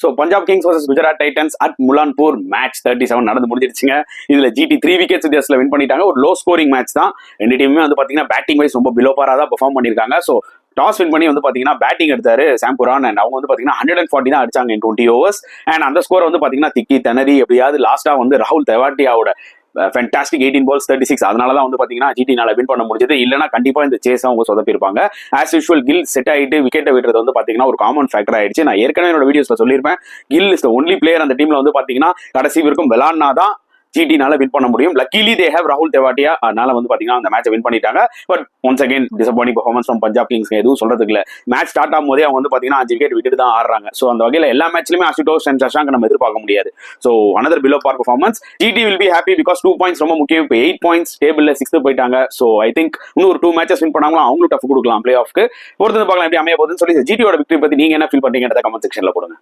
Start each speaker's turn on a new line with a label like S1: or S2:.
S1: So Punjab Kings versus Gujarat Titans at Mullanpur match 37 நடந்து முடிஞ்சிருச்சுங்க. இதுல GT 3 wickets வித்தியாசத்தில் வின் பண்ணிட்டாங்க. ஒரு லோ ஸ்கோரிங் மேட்ச் தான். ரெண்டு டீமுமே வந்து பாத்தீங்கன்னா பேட்டிங் வைஸ் ரொம்ப பிலோபாரா தான் பெர்ஃபார்ம் பண்ணிருக்காங்க. ஸோ டாஸ் வின் பண்ணி வந்து பாத்தீங்கன்னா பேட்டிங் எடுத்தாரு சாம் குரான் அண்ட் அவங்க வந்து பாத்தீங்கன்னா 140 தான் அடிச்சாங்க இன் 20 overs. அண்ட் அந்த ஸ்கோர் வந்து பாத்தீங்கன்னா திக்கி திணறி எப்படியாவது லாஸ்டா வந்து ராகுல் தெவாட்டியாவோட ஃபேண்டாஸ்டிக் 18 balls 36 அதனாலதான் வந்து பாத்தீங்கன்னா ஜிடினால வின் பண்ண முடிஞ்சது. இல்லைன்னா கண்டிப்பா இந்த சேஸ் அவங்க சொதப்பிருப்பாங்க. ஆஸ் யூஷுவல் கில் செட் ஆயிட்டு விக்கெட்டை விடுறது வந்து பாத்தீங்கன்னா ஒரு காமன் ஃபேக்டர் ஆயிடுச்சு. நான் ஏற்கனவே என்னோட வீடியோஸ்ல சொல்லியிருப்பேன், Gill is the only player அந்த டீம்ல வந்து பாத்தீங்கன்னா கடைசி வரைக்கும் விளாட்னாதான் ஜிடினால வின் பண்ண முடியும். லக்கிலி தே ஹேவ் ராகுல் தெவாட்டியா, அதனால வந்து பாத்தீங்கன்னா அந்த மேட்சை வின் பண்ணிட்டாங்க. But once again disappointing performance from Punjab Kings. எதுவும் சொல்றதுக்கு இல்ல. மேட்ச் ஸ்டார்ட் ஆகும் போதே அவங்க வந்து பாத்தீங்கன்னா 5 விக்கெட் விட்டுட்டு தான் ஆடுறாங்க. ஸோ அந்த வகையில எல்லா மேட்ச்லயுமே அசுடோஷ் அண்ட் சஷாங்க் நம்ம எதிர்பார்க்க முடியாது. So another below par performance. GT will be happy because 2 points ரொம்ப முக்கியம். இப்போ 8 points டேபிள்ல 6th போயிட்டாங்க. ஸோ ஐ திங்க் இன்னும் ஒரு 2 matches வின் பண்ணாங்களோ அவங்களும் டஃப் கொடுக்கலாம் பிளே ஆஃப்க்கு. பொறுத்து பார்க்கலாம் எப்படி அமைய போகுதுன்னு சொல்லி ஜிடியோட விக்டரி பத்தி நீங்க என்ன ஃபீல் பண்றீங்கன்றத கமெண்ட் செக்ஷன்ல போடுங்க.